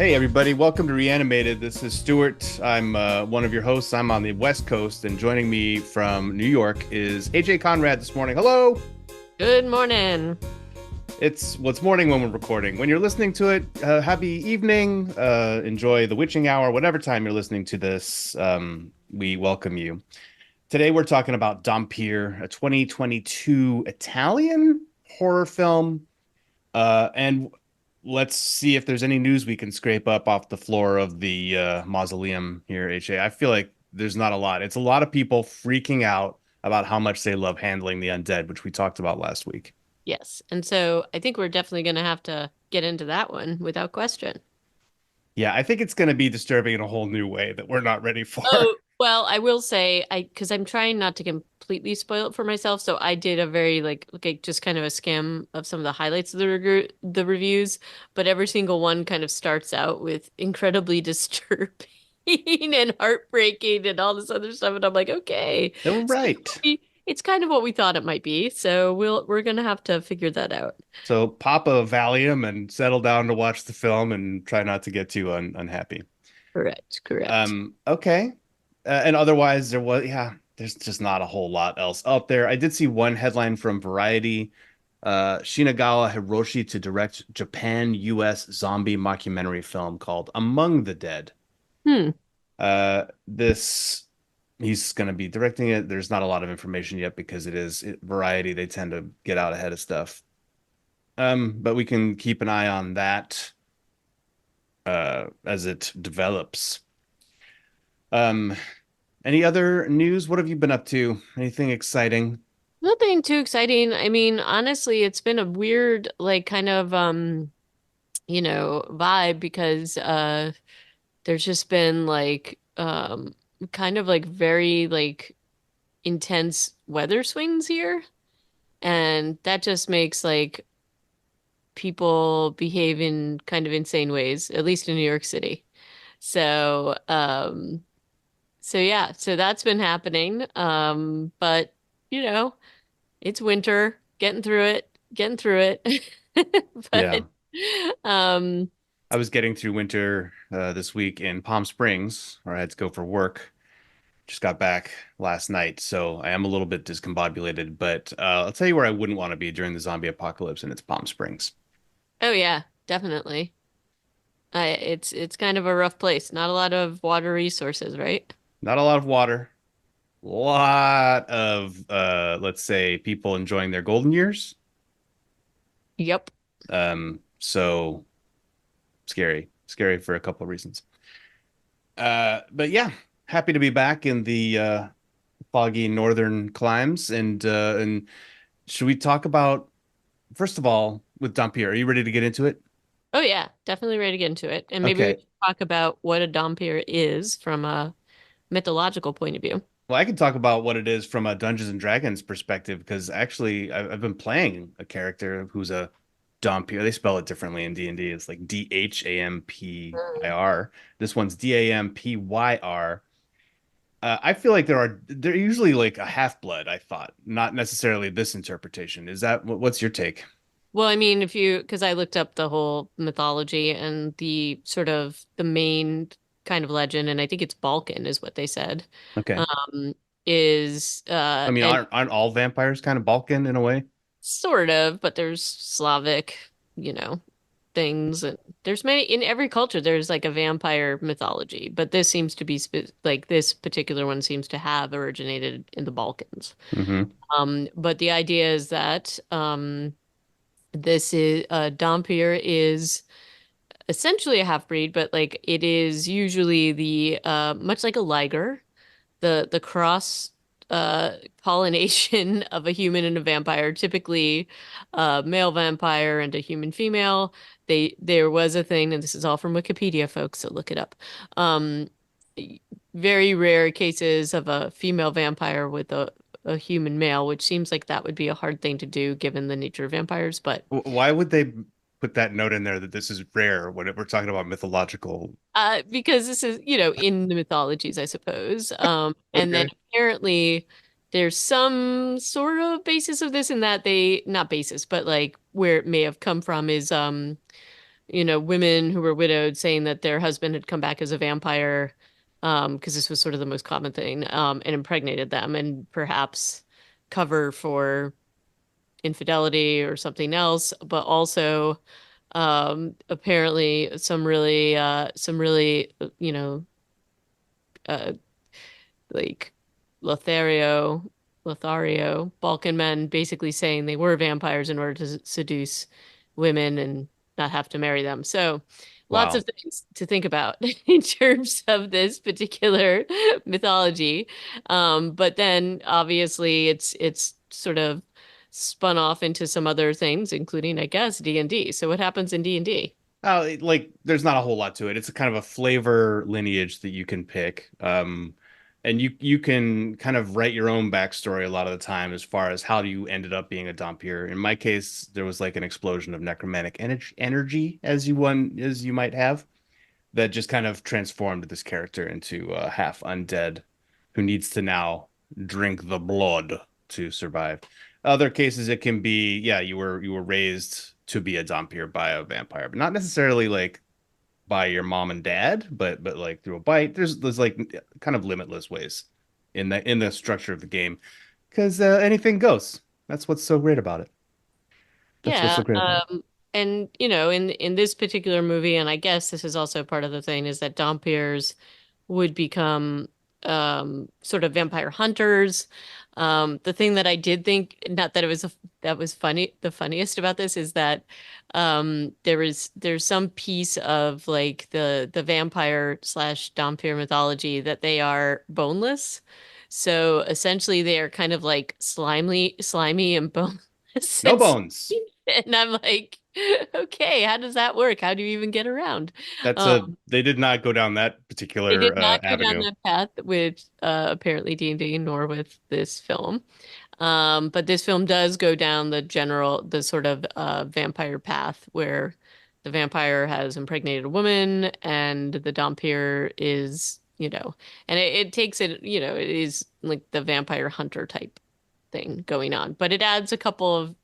Hey, everybody, welcome to Reanimated. This is Stuart. I'm one of your hosts. I'm on the West Coast, and joining me from New York is AJ Conrad this morning. Hello. Good morning. It's morning when we're recording. When you're listening to it, happy evening. Enjoy the witching hour, whatever time you're listening to this. We welcome you. Today, we're talking about Dampyr, a 2022 Italian horror film. And let's see if there's any news we can scrape up off the floor of the mausoleum here, HA. I feel like there's not a lot. It's a lot of people freaking out about how much they love handling the undead, which we talked about last week. Yes. And so I think we're definitely going to have to get into that one without question. Yeah, I think it's going to be disturbing in a whole new way that we're not ready for. Oh, well, I will say because I'm trying not to completely spoil it for myself, so I did a very just kind of a skim of some of the highlights of the reviews, but every single one kind of starts out with incredibly disturbing and heartbreaking and all this other stuff, and I'm like, okay, They were so right. it's kind of what we thought it might be. So we're gonna have to figure that out. So pop a Valium and settle down to watch the film and try not to get too unhappy. Correct, correct. Okay. And otherwise, there's just not a whole lot else out there. I did see one headline from Variety, Shinagawa Hiroshi to direct Japan-US zombie mockumentary film called Among the Dead. Hmm. This he's going to be directing it. There's not a lot of information yet because Variety. They tend to get out ahead of stuff. But we can keep an eye on that as it develops. Um, any other news? What have you been up to? Anything exciting? Nothing too exciting. I mean, honestly, it's been a weird, like, kind of vibe because there's just been kind of like very like intense weather swings here. And that just makes like people behave in kind of insane ways, at least in New York City. So, so yeah, so that's been happening. But you know, it's winter, getting through it, getting through it. Yeah. But um I was getting through winter this week in Palm Springs, where I had to go for work. Just got back last night, so I am a little bit discombobulated. But I'll tell you where I wouldn't want to be during the zombie apocalypse, and it's Palm Springs. oh yeah, definitely. It's kind of a rough place. Not a lot of water resources, right? Not a lot of water, a lot of let's say people enjoying their golden years. Yep. So scary for a couple of reasons. But yeah, happy to be back in the foggy northern climes, and should we talk about first of all with Dampyr? Are you ready to get into it? Oh yeah, definitely ready to get into it. And maybe we Okay. should talk about what a Dampyr is from a mythological point of view. Well, I can talk about what it is from a Dungeons and Dragons perspective because actually I've been playing a character who's a Dampyr. They spell it differently in D&D. It's like Mm. Dhampyr. This one's Dampyr. I feel like they're usually like a half-blood, I thought, not necessarily this interpretation. Is that what's your take? Well, I mean, because I looked up the whole mythology and the sort of the main kind of legend, and I think it's Balkan is what they said, Okay. um, is I mean, and aren't all vampires kind of Balkan in a way? sort of, but there's Slavic, things, and there's many in every culture. There's like a vampire mythology, but this seems to be like this particular one seems to have originated in the Balkans. Hmm. But the idea is that this is Dampyr is essentially a half breed, but like it is usually the much like a liger, the cross pollination of a human and a vampire, typically a male vampire and a human female. There was a thing, and this is all from Wikipedia, folks, so look it up. Um, Very rare cases of a female vampire with a human male, which seems like that would be a hard thing to do given the nature of vampires, but Why would they put that note in there that this is rare when we're talking about mythological? because this is, in the mythologies, I suppose. And then Okay. apparently there's some sort of basis of this in that not basis, but like where it may have come from is women who were widowed saying that their husband had come back as a vampire, because this was sort of the most common thing, and impregnated them, and perhaps cover for infidelity or something else, but also apparently some really uh like Lothario Balkan men basically saying they were vampires in order to seduce women and not have to marry them. So lots of Wow. things to think about in terms of this particular mythology. But then obviously it's sort of spun off into some other things, including, I guess, D&D. So what happens in D&D? Like there's not a whole lot to it. It's a kind of a flavor lineage that you can pick. And you can kind of write your own backstory a lot of the time as far as how you ended up being a Dampyr. In my case, there was like an explosion of necromantic energy as you might have that just kind of transformed this character into half undead who needs to now drink the blood to survive. Other cases, it can be, yeah, you were raised to be a Dhampir by a vampire, but not necessarily like by your mom and dad, but like through a bite. There's like kind of limitless ways in the structure of the game because anything goes. That's what's so great about it. That's what's so Yeah, great about it. and in this particular movie, and I guess this is also part of the thing, is that Dompiers would become sort of vampire hunters. The thing that I did think, not that it was that was funny, the funniest about this is that there's some piece of like the vampire slash Dhampir mythology that they are boneless. So essentially they are kind of like slimy and boneless. No bones. And I'm like, okay, how does that work? How do you even get around? That's a Um, they did not go down that they particular did not go down avenue. that path with apparently D&D, nor with this film. But this film does go down the sort of vampire path where the vampire has impregnated a woman and the Dhampir is, and it takes it is like the vampire hunter type thing going on. But it adds a couple of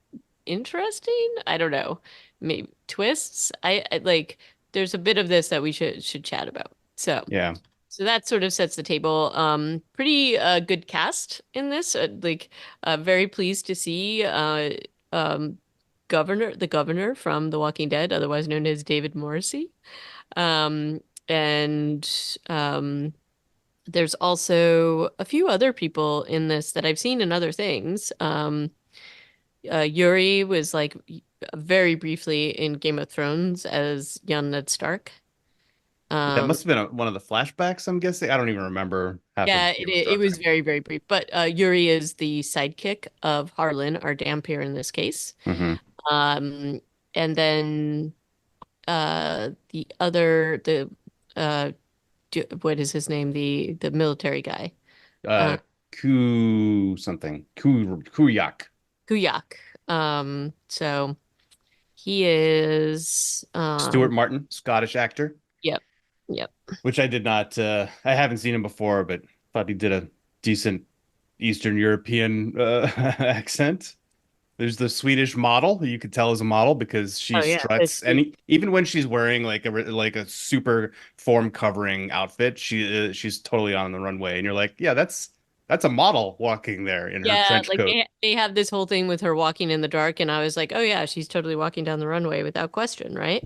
interesting, I don't know, maybe twists. I like there's a bit of this that we should chat about. Yeah. So that sort of sets the table. Pretty good cast in this. Very pleased to see um the governor from The Walking Dead, otherwise known as David Morrisey. Um and There's also a few other people in this that I've seen in other things. Yuri was like very briefly in Game of Thrones as young Ned Stark. That Um, must have been one of the flashbacks, I'm guessing. I don't even remember half of yeah, Game of it Thrones. was very, very brief. But Yuri is the sidekick of Harlan, our Dampyr in this case. Hmm. Um, and then the uh, what is his name? The military guy, Uh, uh, Ku something. Kuyak. Kuyak. So he is Stuart Martin, Scottish actor, yep, yep. which I did not. I haven't seen him before, but thought he did a decent Eastern European accent. There's the Swedish model who you could tell is a model because she Oh yeah, it's struts, and even when she's wearing like a super form covering outfit, she's totally on the runway, and you're like, yeah, that's a model walking there in her yeah, trench like coat. they have this whole thing with her walking in the dark, and I was like, oh yeah, she's totally walking down the runway without question, right?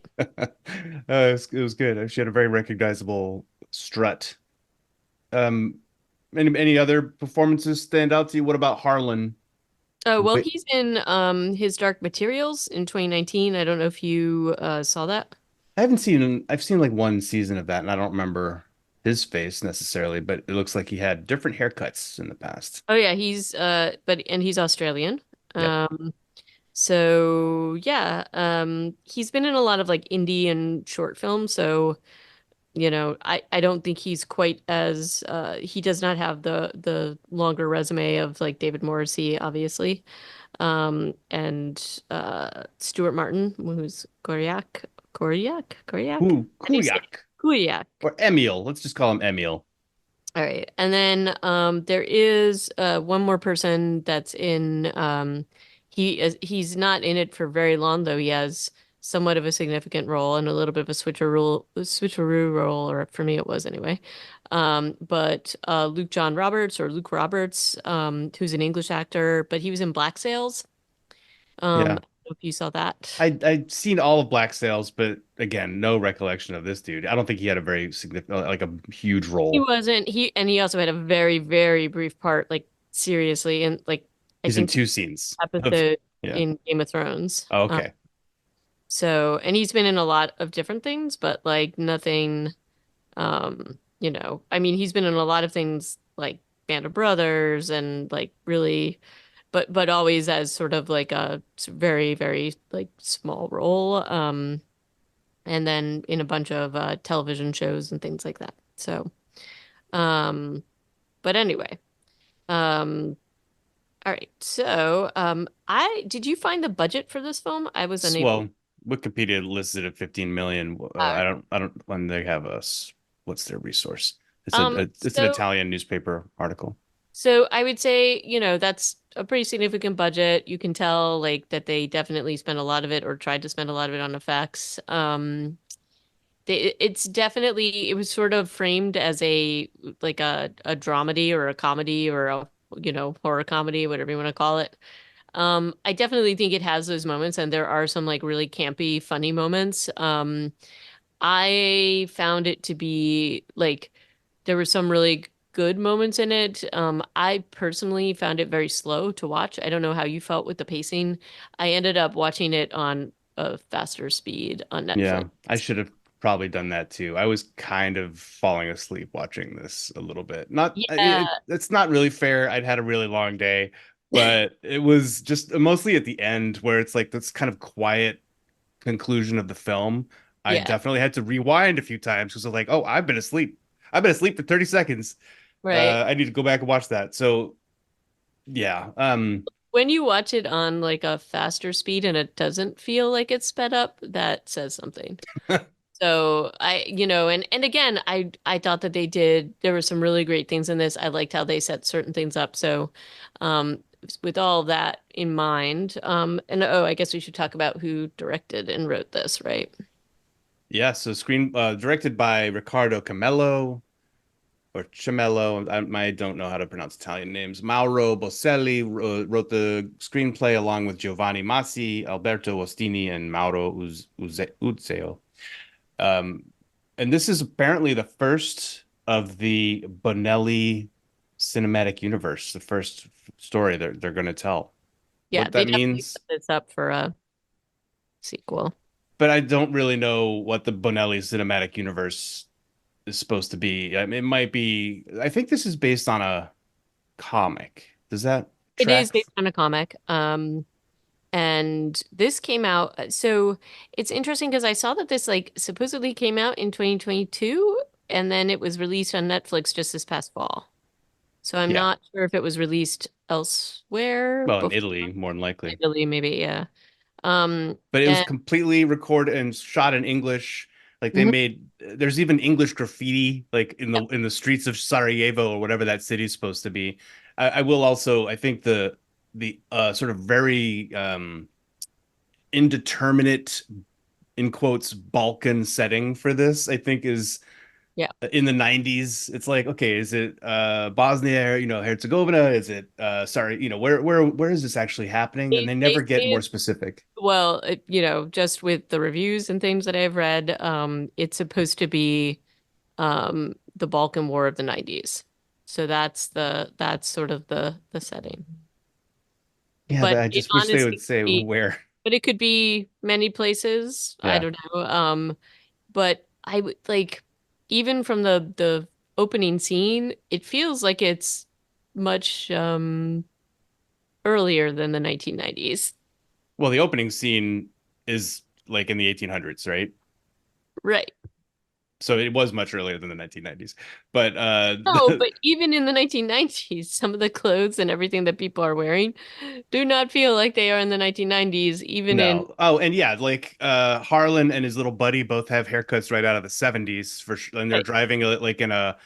It was good. She had a very recognizable strut. Um, any other performances stand out to you? What about Harlan? Oh, well, Wait, he's in his Dark Materials in 2019. I don't know if you saw that. I haven't seen. I've seen like one season of that, and I don't remember his face necessarily, but it looks like he had different haircuts in the past. Oh yeah, he's Australian. Yep. Um so yeah, he's been in a lot of like indie and short films, so I don't think he's quite as he does not have the longer resume of like David Morrissey, obviously. And Stuart Martin, who's Koryak. How do you say it? Kuyak Kuyak. or Emil. Let's just call him Emil. All right. And then there is one more person that's in he's not in it for very long though. He has somewhat of a significant role and a little bit of a switcheroo role, or for me it was anyway. But Luke John Roberts or Luke Roberts, who's an English actor, but he was in Black Sails. I Yeah. don't know if you saw that. I'd seen all of Black Sails, but again, no recollection of this dude. I don't think he had a very significant, like a huge He role. wasn't he also had a very, very brief part, like seriously, in like I He's in think two scenes of, episode yeah. in Game of Thrones. Oh, okay. So, and he's been in a lot of different things, but like nothing, I mean, he's been in a lot of things like Band of Brothers and like really, but always as sort of like a very, very like small role. And then in a bunch of television shows and things like that. So, um, but anyway, um, all right. So, I did you find the budget for this film? I was unable. Well, Wikipedia listed at 15 million. I don't when they have us. What's their resource? It's an So Italian newspaper article. So I would say, that's a pretty significant budget. You can tell like that they definitely spent a lot of it or tried to spend a lot of it on effects. It's definitely it was sort of framed as a like a dramedy or a comedy or a horror comedy, whatever you want to call it. I definitely think it has those moments, and there are some like really campy, funny moments. I found it to be like there were some really good moments in it. I personally found it very slow to watch. I don't know how you felt with the pacing. I ended up watching it on a faster speed on Yeah, Netflix. I should have probably done that too. I was kind of falling asleep watching this a little bit. Not Yeah, it's not really fair. I'd had a really long day, but it was just mostly at the end where it's like this kind of quiet conclusion of the film. I yeah, definitely had to rewind a few times because I was like, "Oh, I've been asleep. I've been asleep for 30 seconds. right. I need to go back and watch that." So, yeah. When you watch it on like a faster speed and it doesn't feel like it's sped up, that says something. So and again, I thought that there were some really great things in this. I liked how they set certain things up. So, um, with all that in mind, and oh, I guess we should talk about who directed and wrote this, right? Yeah, so screen directed by Riccardo Camello or Cimello. I don't know how to pronounce Italian names. Mauro Boselli wrote the screenplay along with Giovanni Massi, Alberto Ostini, and Mauro Uzeo. Um, and this is apparently the first of the Bonelli cinematic universe, the first story they're going to tell. Yeah, What they that definitely means, set this up for a sequel. but I don't really know what the Bonelli cinematic universe is supposed to be. I mean, it might be. I think this is based on a comic. Does that It is track? based on a comic. And this came out. So it's interesting because I saw that this like supposedly came out in 2022 and then it was released on Netflix just this past fall. So I'm Yeah. not sure if it was released elsewhere Well, in before Italy, more than likely. Italy, maybe, yeah. Um, But it was and completely recorded and shot in English. Like they mhm, made there's even English graffiti like in yeah, the streets of Sarajevo or whatever that city's supposed to be. I will also I think the sort of very indeterminate in quotes Balkan setting for this I think is yeah. in the 90s. It's like, okay, is it Bosnia, Herzegovina? Is it sorry, where is this actually happening? And they They never get say more it's specific. well, just with the reviews and things that I've read, it's supposed to be the Balkan War of the 90s. So that's sort of the setting. Yeah, but But I it just wish they honestly would could say be, where. but it could be many places. I Yeah. don't know. But I would like even from the opening scene, it feels like it's much earlier than the 1990s. Well, the opening scene is like in the 1800s, right? Right. So it was much earlier than the 1990s. But No, but even in the 1990s, some of the clothes and everything that people are wearing do not feel like they are in the 1990s, even in no. Oh, and yeah, like Harlan and his little buddy both have haircuts right out of the 70s for sure, and they're right, driving like in a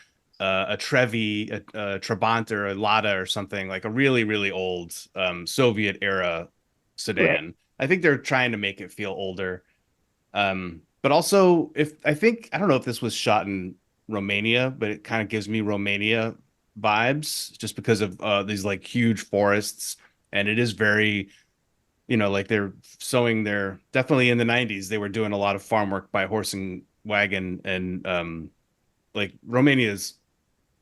Trevi, a Trabant or a Lada or something, like a really, really old Soviet era right. sedan. I think they're trying to make it feel older. But also, if I think I don't know if this was shot in Romania, but it kind of gives me Romania vibes just because of these like huge forests, and it is very, like they're sowing their definitely in the 90s they were doing a lot of farm work by horse and wagon, and like Romania is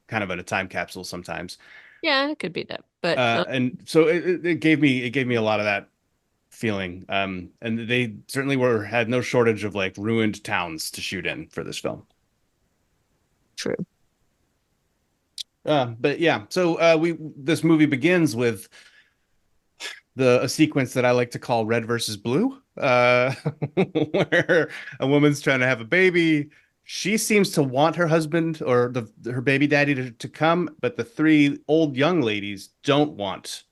kind of in a time capsule sometimes. Yeah, it could be that. But And so it gave me a lot of that feeling. And they certainly had no shortage of like ruined towns to shoot in for this film. true. But yeah, so we this movie begins with the a sequence that I like to call red versus blue, where a woman's trying to have a baby. She seems to want her husband or her baby daddy to come, but the three old young ladies don't want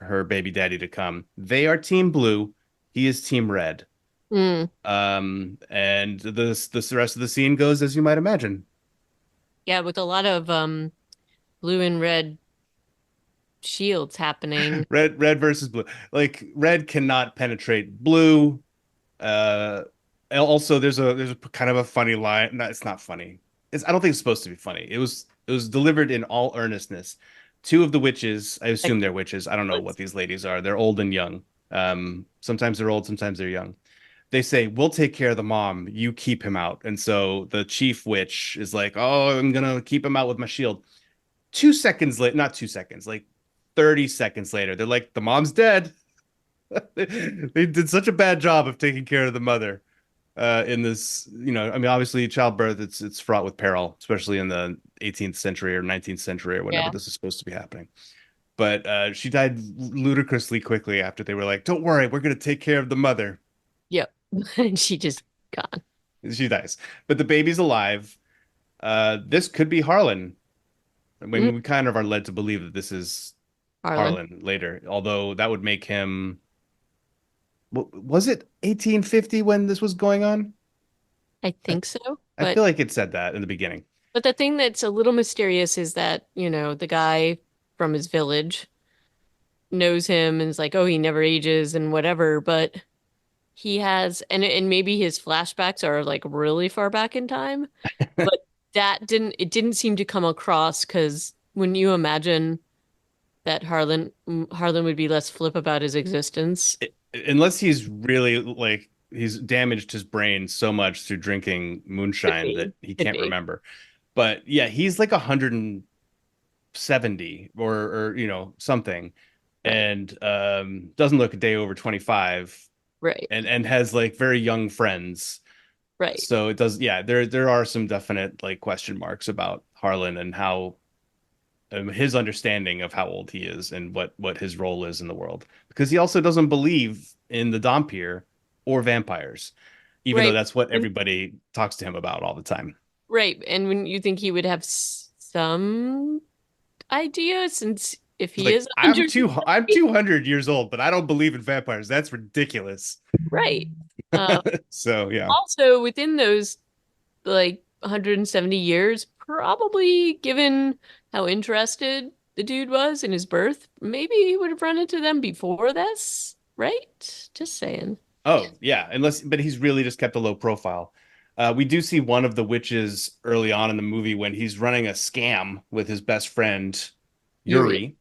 her baby daddy to come. They are team blue. He is team red. Mm, And the rest of the scene goes as you might imagine. yeah, with a lot of blue and red shields happening. Red versus blue. Like red cannot penetrate blue. Uh, Also there's a kind of a funny line. No, it's not funny. I don't think it's supposed to be funny. It was delivered in all earnestness. Two of the witches, I Like, assume they're witches. I don't know what what's these ladies are. They're old and young. Sometimes they're old, sometimes they're young. They say, "We'll take care of the mom. You keep him out." And so the chief witch is like, "Oh, I'm gonna keep him out with my shield." 2 seconds later, not 2 seconds, like 30 seconds later, they're like, "The mom's dead." They did such a bad job of taking care of the mother in this. I mean, obviously, childbirth it's fraught with peril, especially in the 18th century or 19th century or whenever yeah. this is supposed to be happening. But she died ludicrously quickly after they were like, "Don't worry, we're gonna take care of the mother." Yep. And she just gone. She dies, but the baby's alive. This could be Harlan. I Mm, mean, we kind of are led to believe that this is Harlan. Harlan later, although that would make him. Was it 1850 when this was going on? I I, think so. I feel like it said that in the beginning. But the thing that's a little mysterious is that, the guy from his village knows him and is like, oh, he never ages and whatever, but he has and maybe his flashbacks are like really far back in time, but it didn't seem to come across because when you imagine that Harlan would be less flip about his existence. Unless he's really like he's damaged his brain so much through drinking Could moonshine be. that he Could can't be. remember. But yeah, he's like 170 or something, Right. and doesn't look a day over 25, Right. and has like very young friends. Right. So it does, yeah, there are some definite like question marks about Harlan and how his understanding of how old he is and what his role is in the world. Because he also doesn't believe in the Dampyr or vampires, even though Right. that's what And everybody talks to him about all the time. right. And when you think he would have some idea, since if It's he like is 100, I'm 200 years old, but I don't believe in vampires. That's ridiculous. right. Uh, So yeah, Also within those like 170 years, probably given how interested the dude was in his birth, maybe he would have run into them before this, right? Just saying. oh yeah, but he's really just kept a low profile. We do see one of the witches early on in the movie when he's running a scam with his best friend Yuri. Yuri,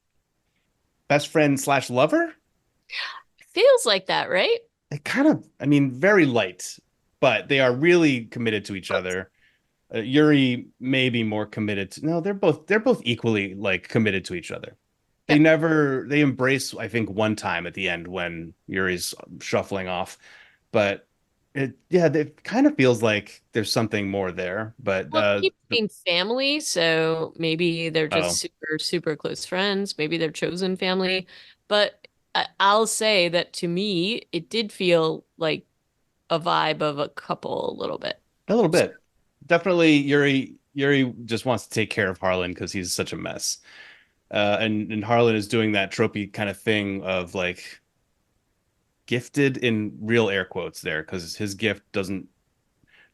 best friend slash lover. Feels like that, right? They kind of, I mean, very light, but they are really committed to each other. Yuri may be more committed to, no, they're both equally like committed to each other. Yeah. They embrace, I think, one time at the end when Yuri's shuffling off, but it kind of feels like there's something more there. But Well, it keeps being family, so maybe they're just oh, super, super close friends. Maybe they're chosen family. But I'll say that to me, it did feel like a vibe of a couple a little bit. a little bit. Definitely Yuri just wants to take care of Harlan because he's such a mess. And Harlan is doing that tropey kind of thing of like gifted in real air quotes there because his gift doesn't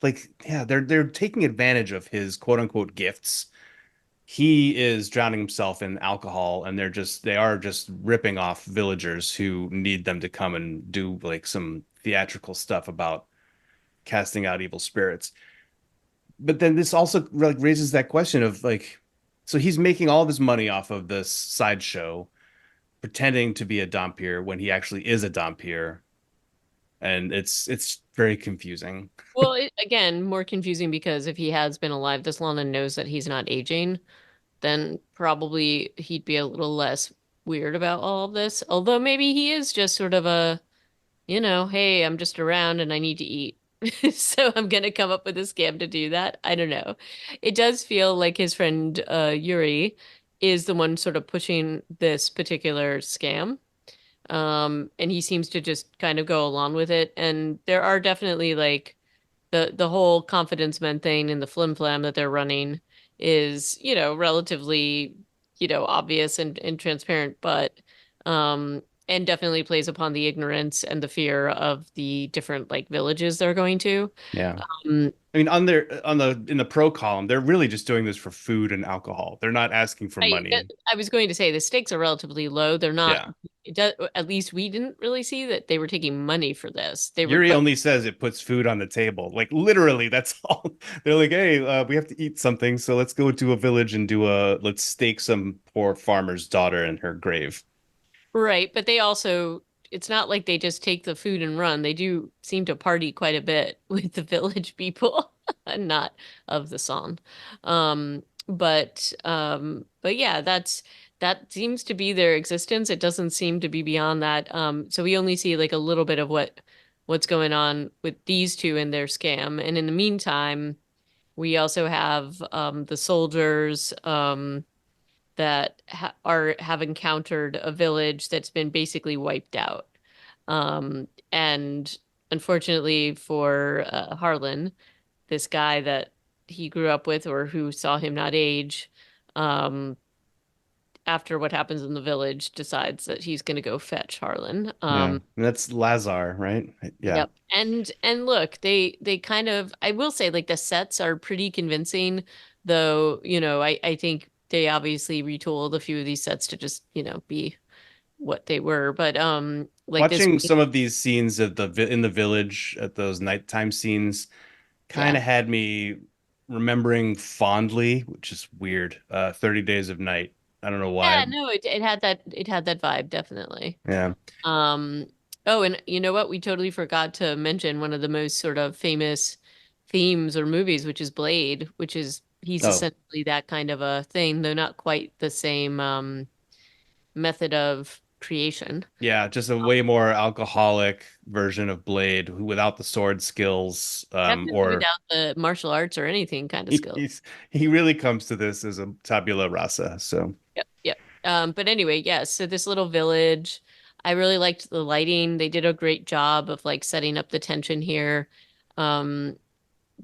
like yeah they're taking advantage of his quote unquote gifts. He is drowning himself in alcohol and they are just ripping off villagers who need them to come and do like some theatrical stuff about casting out evil spirits. But then this also like raises that question of like, so he's making all this money off of this sideshow, pretending to be a Dampyr when he actually is a Dampyr, and it's very confusing. Well, again, more confusing because if he has been alive this long and knows that he's not aging, then probably he'd be a little less weird about all of this. Although maybe he is just sort of a, hey, I'm just around and I need to eat. So I'm gonna come up with a scam to do that. I don't know. It does feel like his friend Yuri is the one sort of pushing this particular scam. And he seems to just kind of go along with it. And there are definitely like the whole confidence men thing and the flim flam that they're running is, relatively, obvious and transparent, but and definitely plays upon the ignorance and the fear of the different like villages they're going to. Yeah. Um, I mean, on the in the pro column, they're really just doing this for food and alcohol. They're not asking for money. I was going to say the stakes are relatively low. They're not, Yeah. at least we didn't really see that they were taking money for this. They were, Yuri but only says it puts food on the table. Like literally, that's all. They're like, hey, we have to eat something, so let's go to a village and let's stake some poor farmer's daughter in her grave. right, but they also, it's not like they just take the food and run. They do seem to party quite a bit with the village people, and not of the song. But yeah, that seems to be their existence. It doesn't seem to be beyond that. So we only see like a little bit of what's going on with these two and their scam. And in the meantime, we also have the soldiers. That have encountered a village that's been basically wiped out. And unfortunately for Harlan, this guy that he grew up with or who saw him not age, um, after what happens in the village, decides that he's going to go fetch Harlan. Yeah, and that's Lazar, right? Yeah. Yep. And look, they kind of, I will say like the sets are pretty convincing, though, I think they obviously retooled a few of these sets to just, be what they were. But like this, Watching some of these scenes of in the village at those nighttime scenes kind yeah. of had me remembering fondly, which is weird. 30 Days of Night. I don't know why. Yeah, no, it had that vibe, definitely. Yeah. Um, oh, and you know what? We totally forgot to mention one of the most sort of famous themes or movies, which is Blade, which is he's Oh, essentially that kind of a thing, though not quite the same method of creation. yeah, just a way more alcoholic version of Blade without the sword skills, Definitely or without the martial arts or anything kind of skill. he really comes to this as a tabula rasa. So Yep, yep. But anyway, yes. So this little village, I really liked the lighting. They did a great job of like setting up the tension here. Um,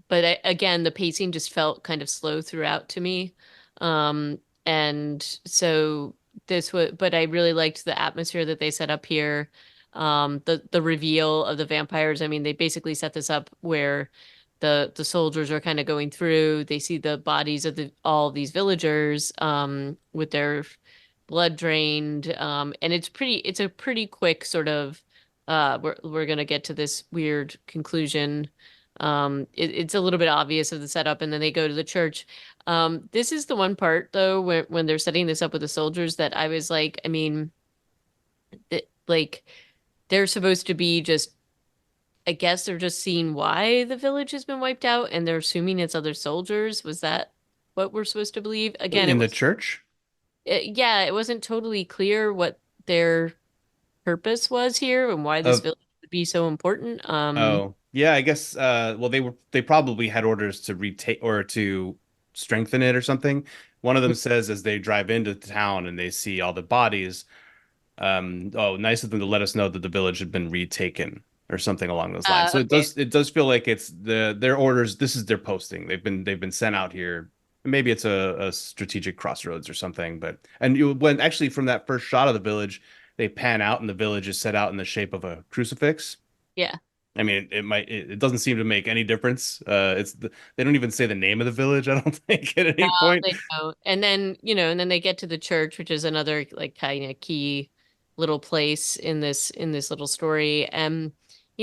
again, the pacing just felt kind of slow throughout to me. And so this was, but I really liked the atmosphere that they set up here. The reveal of the vampires. I mean, they basically set this up where the soldiers are kind of going through. They see the bodies of all these villagers with their blood drained. And it's a pretty quick sort of we're gonna get to this weird conclusion. It's a little bit obvious of the setup, and then they go to the church. This is the one part though when they're setting this up with the soldiers that I was like, I mean, like they're supposed to be just, I guess they're just seeing why the village has been wiped out, and they're assuming it's other soldiers. Was that what we're supposed to believe? Again, in the church. yeah, it wasn't totally clear what their purpose was here and why this Of village would be so important. Oh, yeah, I guess well they probably had orders to retake or to strengthen it or something. One of them says as they drive into town and they see all the bodies, oh, nice of them to let us know that the village had been retaken or something along those lines. So Okay. it does feel like it's their orders, this is their posting. They've been sent out here. Maybe it's a strategic crossroads or something, but and you when actually from that first shot of the village, they pan out and the village is set out in the shape of a crucifix. Yeah. I mean, it doesn't seem to make any difference. They don't even say the name of the village, I don't think, at any point. They don't. And then, and then they get to the church, which is another like kind of key little place in this little story. And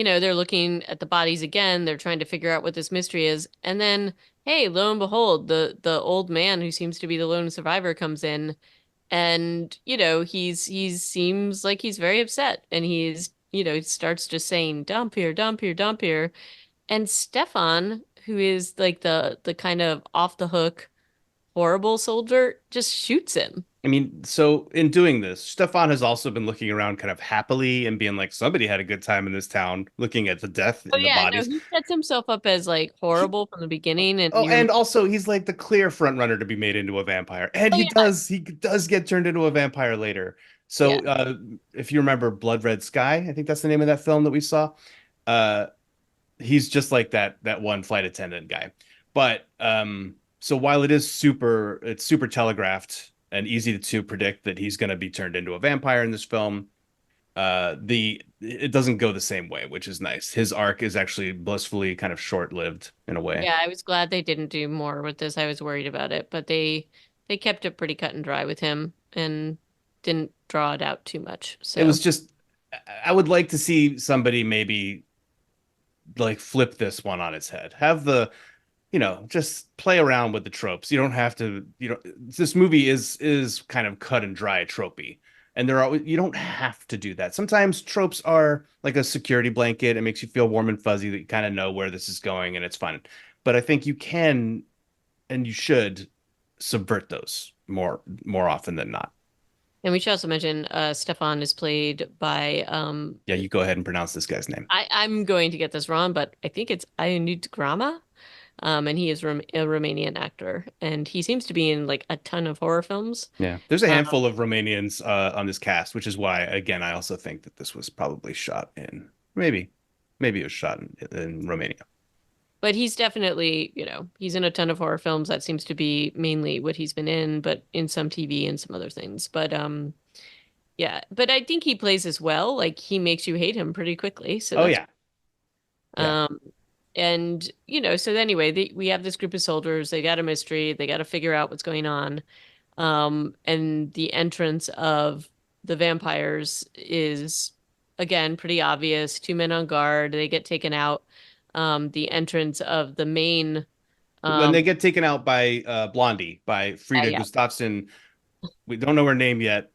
they're looking at the bodies again. They're trying to figure out what this mystery is. And then, hey, lo and behold, the old man who seems to be the lone survivor comes in, and he's seems like he's very upset, and starts just saying Dampyr, Dampyr, Dampyr. And Stefan, who is like the kind of off the hook horrible soldier, just shoots him. I mean, so in doing this, Stefan has also been looking around kind of happily and being like, somebody had a good time in this town, looking at the death Oh and the yeah, no, bodies. he sets himself up as like He, horrible from the beginning, and oh, even and also he's like the clear front runner to be made into a vampire, and oh yeah, he does get turned into a vampire later. yeah. So, if you remember Blood Red Sky, I think that's the name of that film that we saw. Uh, he's just like that one flight attendant guy. But so while it's super telegraphed and easy to predict that he's going to be turned into a vampire in this film, the it doesn't go the same way, which is nice. His arc is actually blissfully kind of short-lived in a way. Yeah, I was glad they didn't do more with this. I was worried about it, but they kept it pretty cut and dry with him and didn't draw it out too much. It was So, just I would like to see somebody maybe like flip this one on its head. Have the just play around with the tropes. You don't have to, this movie is kind of cut and dry tropey. And you don't have to do that. Sometimes tropes are like a security blanket. It makes you feel warm and fuzzy that you kind of know where this is going and it's fun. But I think you can and you should subvert those more often than not. and we should also mention Stefan is played by Yeah, you go ahead and pronounce this guy's name. I'm going to get this wrong, but I think it's Ionut Grama. And he is a Romanian actor, and he seems to be in like a ton of horror films. Yeah, there's a Uh, handful of Romanians on this cast, which is why, again, I also think that this was probably shot in maybe it was shot in Romania. but he's definitely, he's in a ton of horror films. That seems to be mainly what he's been in, but in some TV and some other things. But yeah, but I think he plays as well. Like he makes you hate him pretty quickly. So Oh that's yeah, yeah. um and so anyway, we have this group of soldiers. They got a mystery. They got to figure out what's going on. And the entrance of the vampires is again pretty obvious. Two men on guard. They get taken out. The entrance of the main When um they get taken out by Blondie, by Frida yeah. Gustafsson, we don't know her name yet.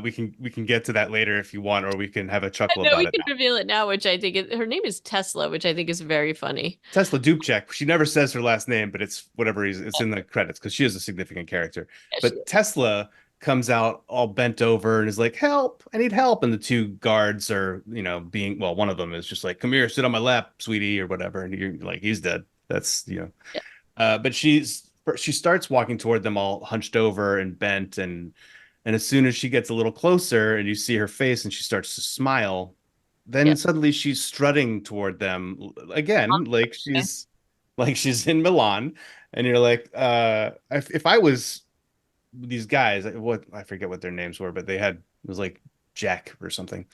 We can get to that later if you want, or we can have a chuckle No, about we it can now. reveal it now, which I think her name is Tesla, which I think is very funny. Tesla Dubček. She never says her last name, but it's whatever reason. It's in the credits because she is a significant character. Yeah, she But is. Tesla comes out all bent over and is like, "Help! I need help!" And the two guards are, being well. One of them is just like, "Come here, sit on my lap, sweetie," or whatever. And you're like, "He's dead." That's. Yeah. But she starts walking toward them all hunched over and bent, and as soon as she gets a little closer and you see her face and she starts to smile, then Yeah. suddenly she's strutting toward them again, Okay. like she's in Milan, and you're like, if I was these guys, what I forget what their names were, but it was like Jack or something.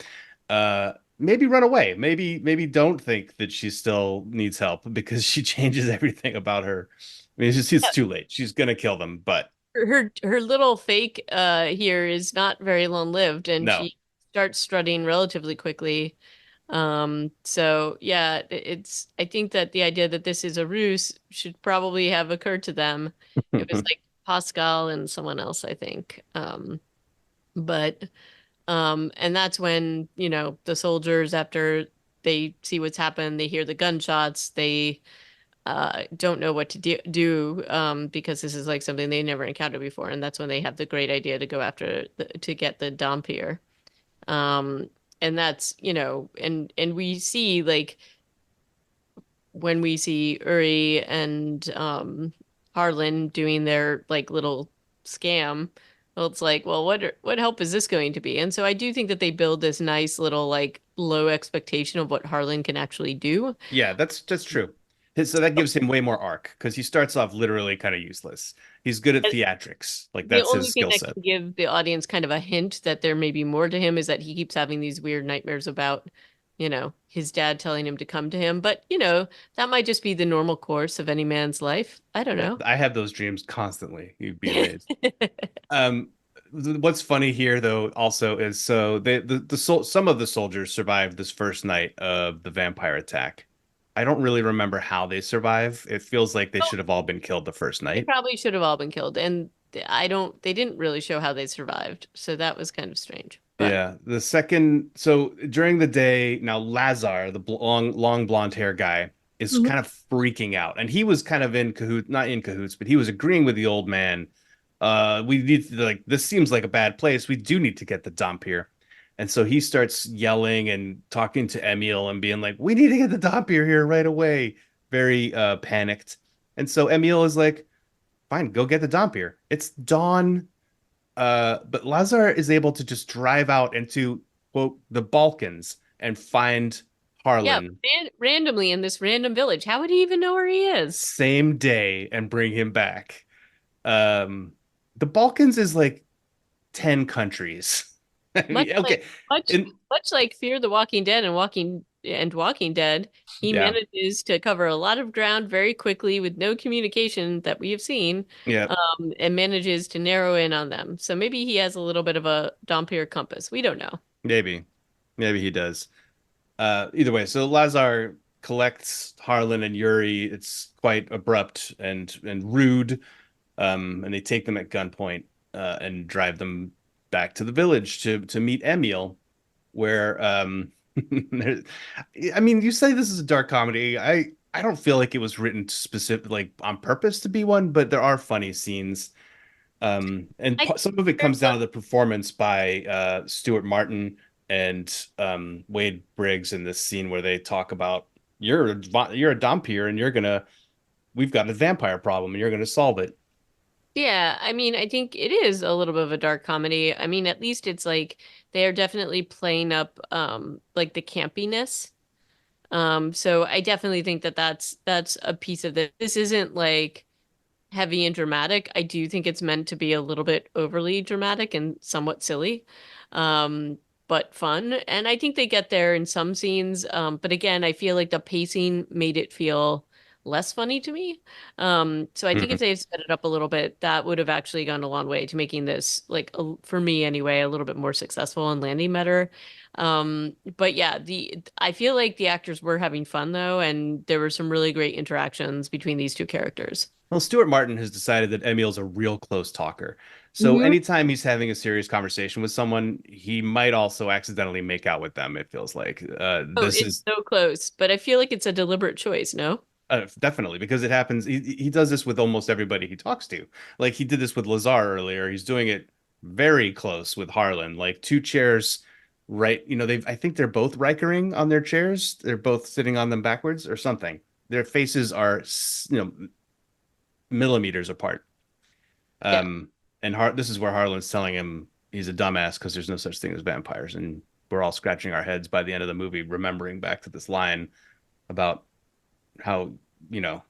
Maybe run away. Maybe don't think that she still needs help because she changes everything about her. I mean, it's too late. She's gonna kill them, but Her little fake here is not very long lived, and no. she starts strutting relatively quickly. So yeah, I think that the idea that this is a ruse should probably have occurred to them. It was like Pascal and someone else, I think. But and that's when, the soldiers, after they see what's happened, they hear the gunshots, they don't know what to do because this is like something they never encountered before, and that's when they have the great idea to go after to get the Dampyr. And that's, and we see like when we see Uri and Harlan doing their like little scam, well, it's like, well, what help is this going to be? And so I do think that they build this nice little like low expectation of what Harlan can actually do. Yeah, that's true. So that gives him way more arc because he starts off literally kind of useless. He's good at theatrics. Like The that's only his thing skill that set. can give the audience kind of a hint that there may be more to him is that he keeps having these weird nightmares about, his dad telling him to come to him. But, that might just be the normal course of any man's life. I don't Yeah, know. I have those dreams constantly. You'd be amazed. Um, what's funny here though also is so some of the soldiers survived this first night of the vampire attack. I don't really remember how they survive. It feels like they Oh, should have all been killed the first they night. probably should have all been killed, and they didn't really show how they survived, so that was kind of strange. But Yeah, the second, so during the day, now Lazar, the long blonde hair guy, is Mhm. kind of freaking out, and he was kind of in cahoots, not in cahoots, but he was agreeing with the old man. We need to, like, this seems like a bad place. We do need to get the dump here, and so he starts yelling and talking to Emil and being like, "We need to get the dump here right away." Very panicked, and so Emil is like, "Fine, go get the dump here. It's dawn." But Lazar is able to just drive out into, quote, the Balkans and find yeah, Harlan randomly in this random village. How would he even know where he is? same day and bring him back. Um, the Balkans is like 10 countries. I Much mean, like okay. much And much like Fear the Walking Dead and Walking Dead, he yeah, manages to cover a lot of ground very quickly with no communication that we have seen, yeah, and manages to narrow in on them. So maybe he has a little bit of a Dampyr compass. We don't know. maybe. Maybe he does. Either way, so Lazar collects Harlan and Yuri. It's quite abrupt and rude. And they take them at gunpoint and drive them back to the village to meet Emil, where I mean, you say this is a dark comedy. I don't feel like it was written specific like on purpose to be one, but there are funny scenes. And I some of it comes down to the performance by Stuart Martin and Wade Briggs in this scene where they talk about you're a Dampyr and we've got a vampire problem and you're gonna solve it. Yeah, I mean, I think it is a little bit of a dark comedy. I mean, at least it's like they are definitely playing up like the campiness. So I definitely think that that's a piece of this. This isn't like heavy and dramatic. I do think it's meant to be a little bit overly dramatic and somewhat silly, um, but fun. And I think they get there in some scenes. But again, I feel like the pacing made it feel less funny to me. So I think if Mhm. they had sped it up a little bit, that would have actually gone a long way to making this, like, for me anyway, a little bit more successful and landing better. But yeah, the I feel like the actors were having fun though, and there were some really great interactions between these two characters. Well, Stuart Martin has decided that Emil's a real close talker. So Hmm. anytime he's having a serious conversation with someone, he might also accidentally make out with them, it feels like. Oh, This it's is so close, but I feel like it's a deliberate choice, no? definitely because it happens. He does this with almost everybody he talks to. Like he did this with Lazar earlier. He's doing it very close with Harlan, like two chairs right. I think they're both Rikering on their chairs. They're both sitting on them backwards or something. Their faces are, millimeters apart. Yeah. Um, and this is where Harlan's telling him he's a dumbass because there's no such thing as vampires, and we're all scratching our heads by the end of the movie, remembering back to this line about how you know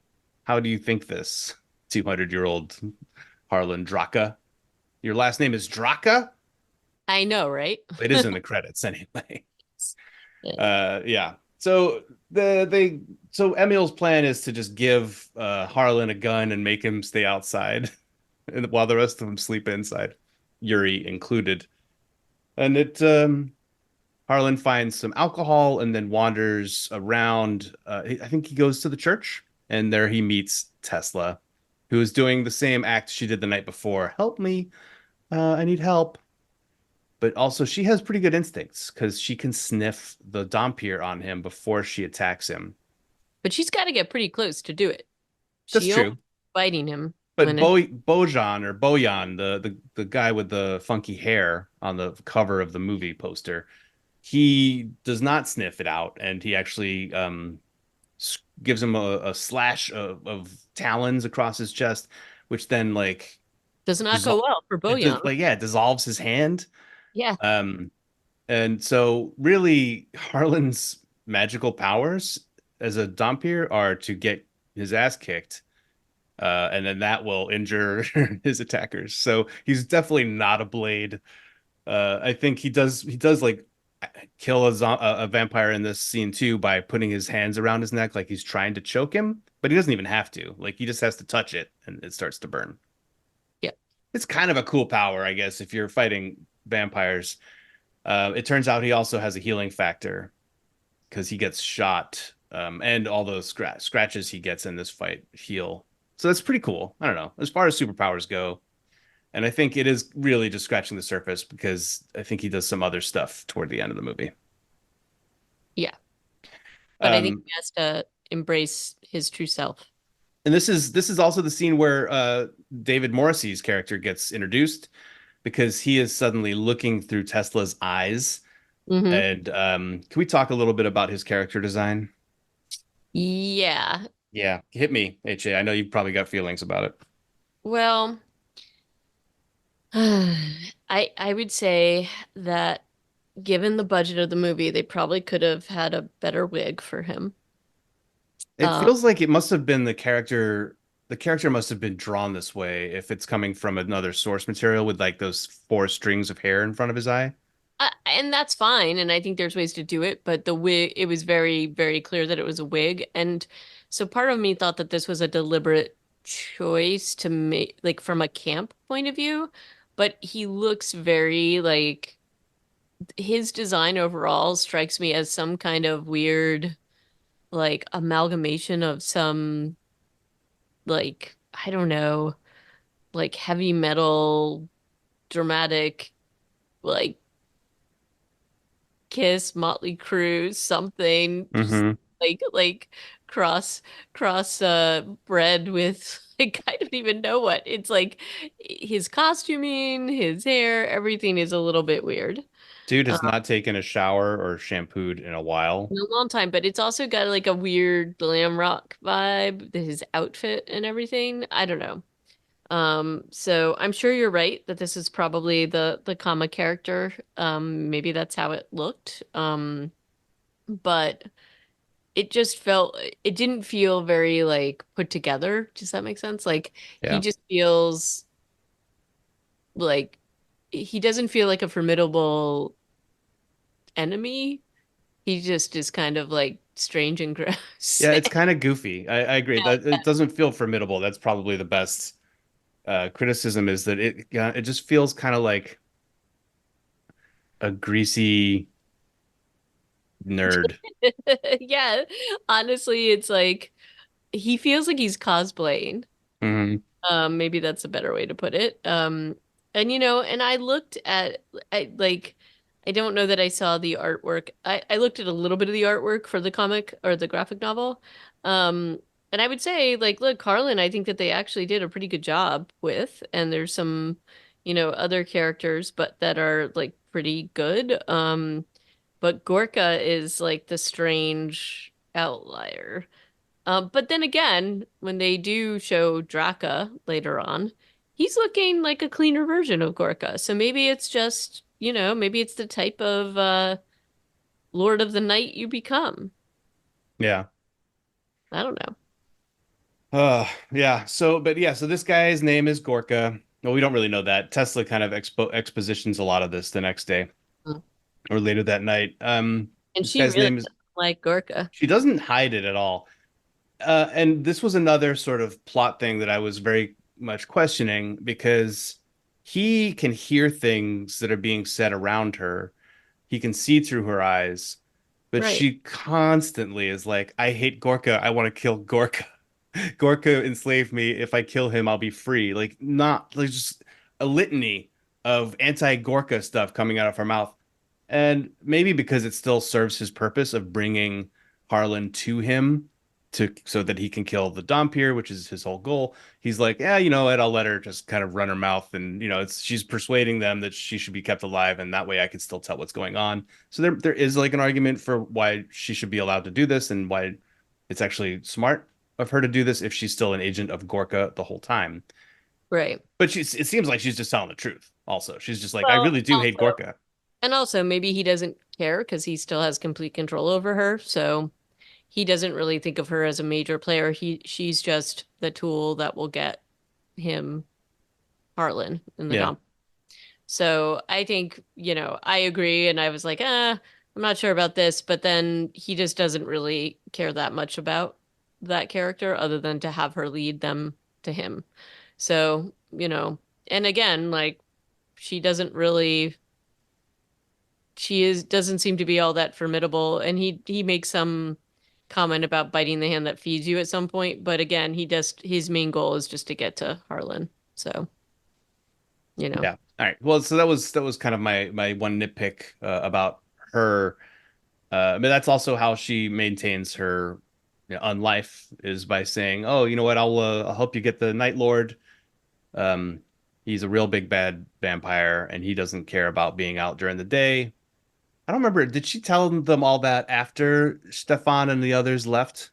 how do you think this 200-year-old Harlan Draka? Your last name is Draka? I know, right? It is in the credits anyway. Yeah. Yeah. So Emil's plan is to just give Harlan a gun and make him stay outside, and while the rest of them sleep inside, Yuri included. And Harlan finds some alcohol and then wanders around. I think he goes to the church, and there he meets Tesla, who is doing the same act she did the night before. Help me. I need help. But also, she has pretty good instincts because she can sniff the Dampyr on him before she attacks him. But she's got to get pretty close to do it. That's She only true. biting him But when it Bojan or Bojan, the guy with the funky hair on the cover of the movie poster, he does not sniff it out, and he actually gives him a slash of talons across his chest, which then like does not go dissol well for it does, Boyan. like yeah, it dissolves his hand. Yeah. Um, and so really Harlan's magical powers as a Dhampir are to get his ass kicked. And then that will injure his attackers. So he's definitely not a blade. I think he does like kill a vampire in this scene too by putting his hands around his neck like he's trying to choke him, but he doesn't even have to. Like he just has to touch it and it starts to burn. Yeah. it's kind of a cool power, I guess, if you're fighting vampires. It turns out he also has a healing factor because he gets shot, and all those scratches he gets in this fight heal. So that's pretty cool. I don't know. As far as superpowers go, and I think it is really just scratching the surface because I think he does some other stuff toward the end of the movie. Yeah, but I think Um, he has to embrace his true self. and this is also the scene where David Morrisey's character gets introduced because he is suddenly looking through Tesla's eyes. Hmm. And can we talk a little bit about his character design? Yeah. Yeah, hit me, HA. I know you've probably got feelings about it. Well, I would say that given the budget of the movie, they probably could have had a better wig for him. It Uh, feels like it must have been the character. The character must have been drawn this way if it's coming from another source material with like those four strings of hair in front of his eye. and that's fine, and I think there's ways to do it, but the wig, it was very, very clear that it was a wig, and so part of me thought that this was a deliberate choice to make, like from a camp point of view, but he looks very like his design overall strikes me as some kind of weird like amalgamation of some like I don't know, like heavy metal dramatic like Kiss, Motley Crue, something just Hmm. like cross cross bred with like I don't even know what. It's like his costuming, his hair, everything is a little bit weird. Dude Uh, has not taken a shower or shampooed in a while. in a long time, but it's also got like a weird glam rock vibe, his outfit and everything. I don't know. So I'm sure you're right that this is probably the comma character. Maybe that's how it looked. But it just felt it didn't feel very like put together. Does that make sense? Like he Yeah. just feels like he doesn't feel like a formidable enemy. He just is kind of like strange and gross. Yeah, it's kind of goofy. I agree that it doesn't feel formidable. That's probably the best criticism is that it just feels kind of like a greasy nerd. Yeah, honestly, it's like he feels like he's cosplaying. Hmm. Maybe that's a better way to put it. And and I looked at I don't know that I saw the artwork. I looked at a little bit of the artwork for the comic or the graphic novel. Um, and I would say, like, look, Carlin, I think that they actually did a pretty good job with, and there's some, other characters, but that are like pretty good. But Gorka is like the strange outlier. But then again, when they do show Draka later on, he's looking like a cleaner version of Gorka. So maybe it's just, maybe it's the type of Lord of the Night you become. Yeah. I don't know. Yeah. So this guy's name is Gorka. Well, we don't really know that. Tesla kind of expositions a lot of this the next day Mm. or later that night. And This she guy's really name is, doesn't like Gorka. she doesn't hide it at all. And this was another sort of plot thing that I was very much questioning because he can hear things that are being said around her. He can see through her eyes, but Right. she constantly is like, I hate Gorka. I want to kill Gorka. Gorka enslaved me. If I kill him, I'll be free. Like, not like just a litany of anti-Gorka stuff coming out of her mouth. And maybe because it still serves his purpose of bringing Harlan to him to so that he can kill the Dampyr, which is his whole goal. He's like, yeah, you know what? I'll let her just kind of run her mouth, and it's she's persuading them that she should be kept alive, and that way I can still tell what's going on. So there is like an argument for why she should be allowed to do this, and why it's actually smart of her to do this if she's still an agent of Gorka the whole time. Right. But it seems like she's just telling the truth. Also, she's just like, I Well, really do hate Gorka. and also maybe he doesn't care because he still has complete control over her. So he doesn't really think of her as a major player. She's just the tool that will get him Harlan in the Yeah. dump. So I think, I agree. And I was like, I'm not sure about this. But then he just doesn't really care that much about that character other than to have her lead them to him. So, And again, like she doesn't really she is doesn't seem to be all that formidable. And he makes some comment about biting the hand that feeds you at some point, but again, he does his main goal is just to get to Harlan. So, you know. Yeah. All right. Well, so that was kind of my one nitpick about her. But that's also how she maintains her unlife is by saying, "Oh, you know what? I'll help you get the Night Lord. Um, he's a real big bad vampire, and he doesn't care about being out during the day." I don't remember. Did she tell them all that after Stefan and the others left?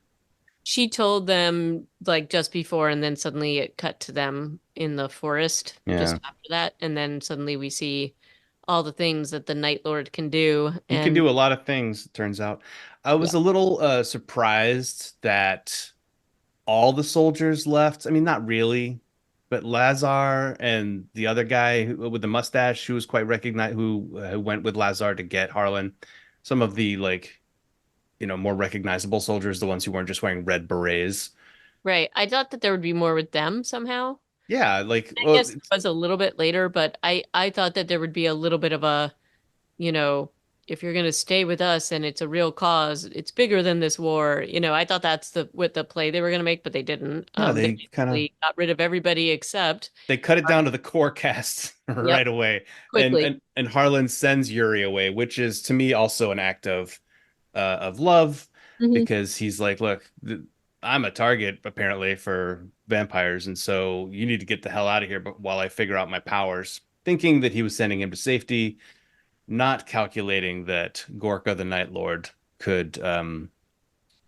She told them like just before, and then suddenly it cut to them in the forest Yeah. just after that. And then suddenly we see all the things that the Night Lord can do. He can And do a lot of things, it turns out. I was yeah, a little surprised that all the soldiers left. I mean, not really, but Lazar and the other guy with the mustache who was quite recognized, who went with Lazar to get Harlan. Some of the like, more recognizable soldiers, the ones who weren't just wearing red berets. right. I thought that there would be more with them somehow. Yeah, like, I well, guess it was a little bit later, but I thought that there would be a little bit of a, you know, if you're going to stay with us and it's a real cause, it's bigger than this war. I thought that's the what the play they were going to make, but they didn't. yeah, They they kind of basically got rid of everybody except they cut it down to the core cast yep, right away, and quickly. and Harlan sends Yuri away, which is to me also an act of love Hmm. because he's like, look, I'm a target apparently for vampires, and so you need to get the hell out of here. But while I figure out my powers, thinking that he was sending him to safety, not calculating that Gorka the Night Lord could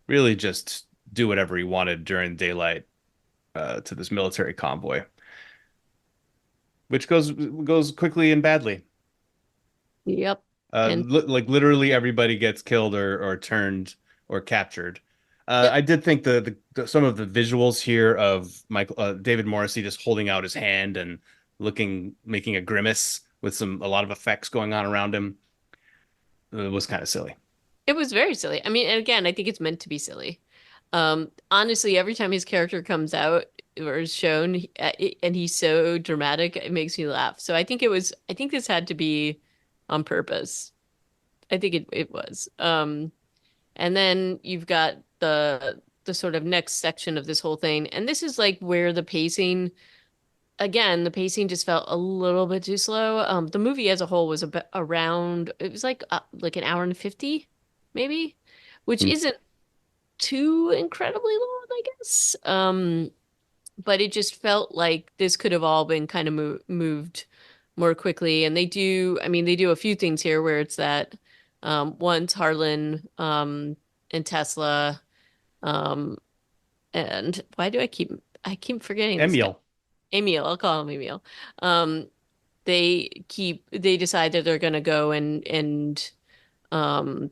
really just do whatever he wanted during daylight to this military convoy, which goes quickly and badly. Yep. And Like literally everybody gets killed or turned or captured. yep. I did think some of the visuals here of Michael David Morrisey just holding out his hand and making a grimace with a lot of effects going on around him was kind of silly. It was very silly. I mean, and again, I think it's meant to be silly. Honestly, every time his character comes out or is shown and he's so dramatic, it makes me laugh. So I think this had to be on purpose. I think it was. And then you've got the sort of next section of this whole thing. And this is like where the pacing just felt a little bit too slow. The movie as a whole was around, it was like an hour and 50, maybe, which Hmm. isn't too incredibly long, I guess. But it just felt like this could have all been kind of moved more quickly. And I mean, they do a few things here where it's that once Harlan and Tesla, um, and why do I keep forgetting this guy? Emil. Emil, I'll call him Emil. Um, they decide that they're gonna go and um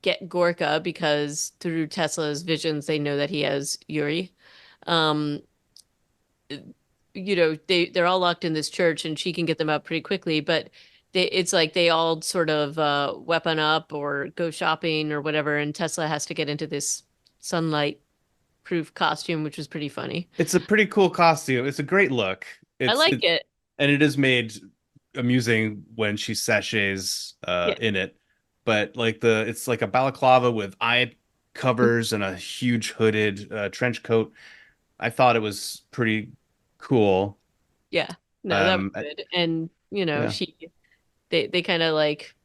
get Gorka because through Tesla's visions they know that he has Yuri. Um, they're all locked in this church and she can get them out pretty quickly, but it's like they all sort of weapon up or go shopping or whatever, and Tesla has to get into this sunlight proof costume, which was pretty funny. It's a pretty cool costume. It's a great look. I It's like it it. and it is made amusing when she sachets Yeah. in it. But like it's like a balaclava with eye covers and a huge hooded trench coat. I thought it was pretty cool. Yeah. No, that was Um, I- good. And, yeah, they kind of like,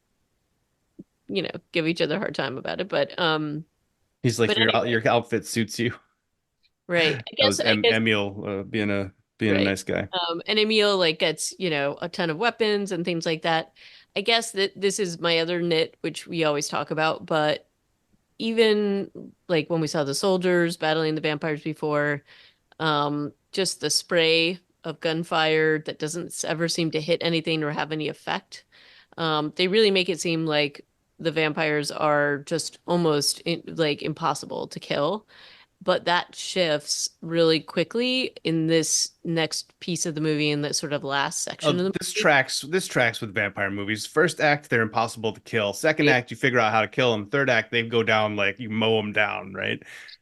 give each other a hard time about it. he's like But anyway, your outfit suits you. right. That was I guess, Emil being a right. nice guy. And Emil like gets, a ton of weapons and things like that. I guess that this is my other nit, which we always talk about, but even like when we saw the soldiers battling the vampires before, just the spray of gunfire that doesn't ever seem to hit anything or have any effect. They really make it seem like the vampires are just almost like impossible to kill. But that shifts really quickly in this next piece of the movie, in that sort of last section Oh, of the this movie. tracks this tracks with vampire movies. First act, they're impossible to kill. Second Right? act, you figure out how to kill them. Third act, they go down like you mow them down, right?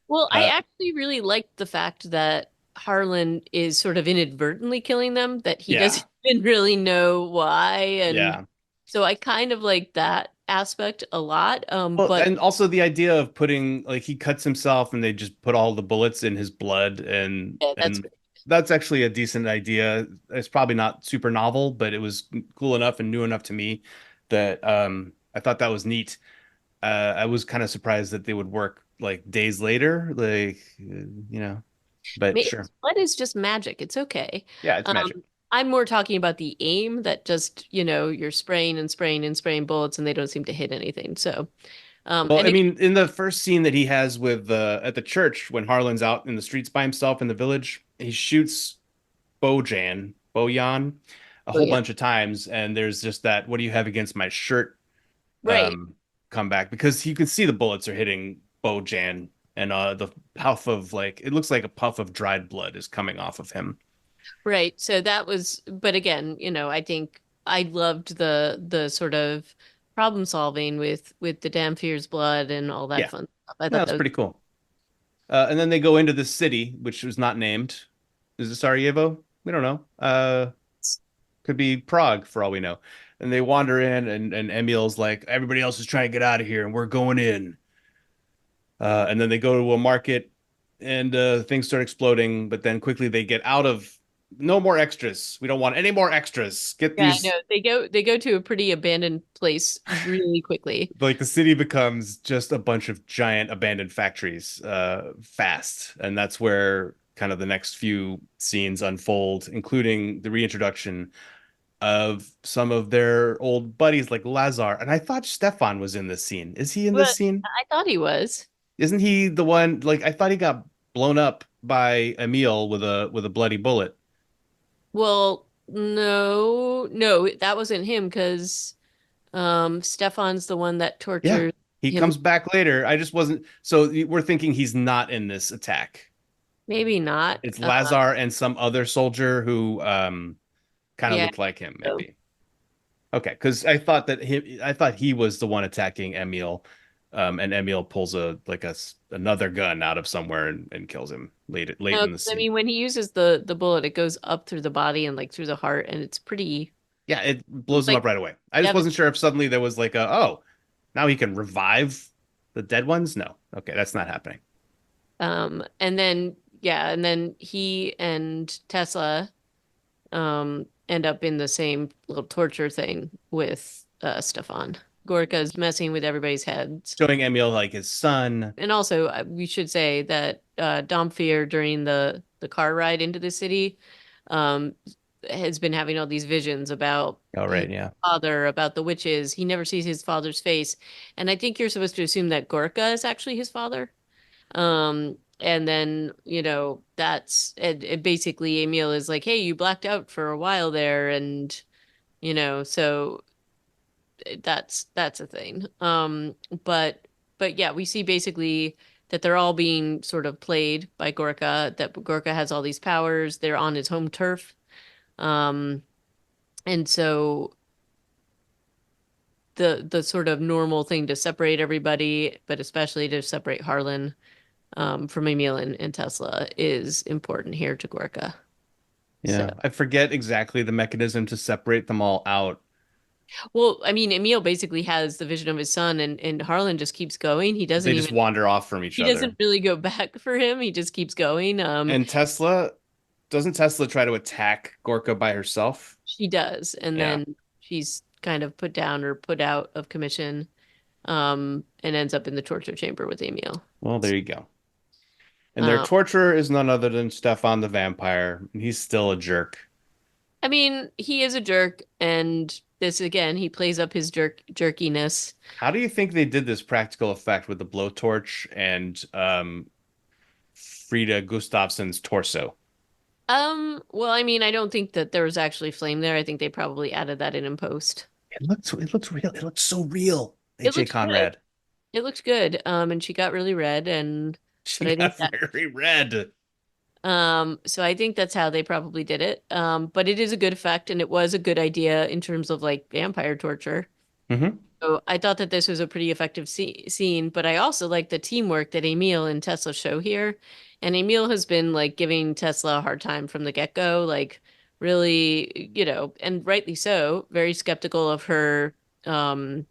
Well, I Uh, actually really liked the fact that Harlan is sort of inadvertently killing them, that he Yeah. doesn't even really know why. And Yeah. so I kind of like that aspect a lot. Well, But and also the idea of putting like he cuts himself and they just put all the bullets in his blood yeah, that's and that's actually a decent idea. It's probably not super novel, but it was cool enough and new enough to me that I thought that was neat. I was kind of surprised that they would work like days later, like but sure. blood is just magic. It's okay. Yeah, it's magic. Um, I'm more talking about the aim that just, you're spraying and spraying and spraying bullets and they don't seem to hit anything. So, Well, and I again, mean, in the first scene that he has with at the church when Harlan's out in the streets by himself in the village, he shoots Bojan, a oh whole yeah, bunch of times, and there's just that "What do you have against my shirt?" right. Comeback because you can see the bullets are hitting Bojan, and the puff of like it looks like a puff of dried blood is coming off of him. Right. So that was, but again, I think I loved the sort of problem solving with the Dampyr's blood and all that Yeah, fun stuff. I no, thought that's that was pretty cool. And then they go into this city, which was not named. Is it Sarajevo? We don't know. Could be Prague for all we know. And they wander in, and Emil's like, everybody else is trying to get out of here, and we're going in. And then they go to a market, and things start exploding. But then quickly they get out of. No more extras. We don't want any more extras. Get yeah, I know. these. They go to a pretty abandoned place really quickly. Like the city becomes just a bunch of giant abandoned factories fast, and that's where kind of the next few scenes unfold, including the reintroduction of some of their old buddies like Lazar. And I thought Stefan was in this scene. Is he in this But scene? I thought he was. Isn't he the one like I thought he got blown up by Emil with a bloody bullet. Well, no, no, that wasn't him because Stefan's the one that Yeah. tortured He him. comes back later. I just wasn't so we're thinking he's not in this attack. Maybe not. It's Lazar and some other soldier who kind of Yeah. looked like him So. maybe. Okay, because I thought he was the one attacking Emil, and Emil pulls another gun out of somewhere and kills him late No, in the 'cause I scene. mean, when he uses the bullet, it goes up through the body and like through the heart, and it's pretty Yeah, it blows him like up right away. I just wasn't devastating. sure if suddenly there was like now he can revive the dead ones. No, okay, that's not happening. And then yeah, and then he and Tesla end up in the same little torture thing with Stefan. Gorka's messing with everybody's heads. Showing Emil like his son. And also, we should say that Dampyr during the car ride into the city um, has been having all these visions about Oh his right, yeah, father, about the witches. He never sees his father's face, and I think you're supposed to assume that Gorka is actually his father. And then that's it. Basically, Emil is like, "Hey, you blacked out for a while there," and so that's a thing. But yeah, we see basically that they're all being sort of played by Gorka, that Gorka has all these powers, they're on his home turf. Um, and so the sort of normal thing to separate everybody, but especially to separate Harlan from Emil and Tesla is important here to Gorka. So, yeah. I forget exactly the mechanism to separate them all out. well, I mean, Emil basically has the vision of his son, and Harlan just keeps going. He doesn't They just even wander off from each he doesn't other. really go back for him. He just keeps going. And Tesla, doesn't Tesla try to attack Gorka by herself? She does, and Yeah. then she's kind of put down or put out of commission, and ends up in the torture chamber with Emil. Well, there you go. And their Um, torturer is none other than Stefan the vampire. He's still a jerk. I mean, he is a jerk, and this again, he plays up his jerkiness. How do you think they did this practical effect with the blowtorch and Frida Gustafsson's torso? Well, I mean, I don't think that there was actually flame there. I think they probably added that in post. It looks real. It looks so real. It AJ looked good. Conrad. It looked good. And she got really red, She but I think got that very red. so I think that's how they probably did it. But it is a good effect and it was a good idea in terms of like vampire torture. Hmm. So I thought that this was a pretty effective scene, but I also like the teamwork that Emil and Tesla show here. And Emil has been like giving Tesla a hard time from the get-go, like really, and rightly so, very skeptical of her, um,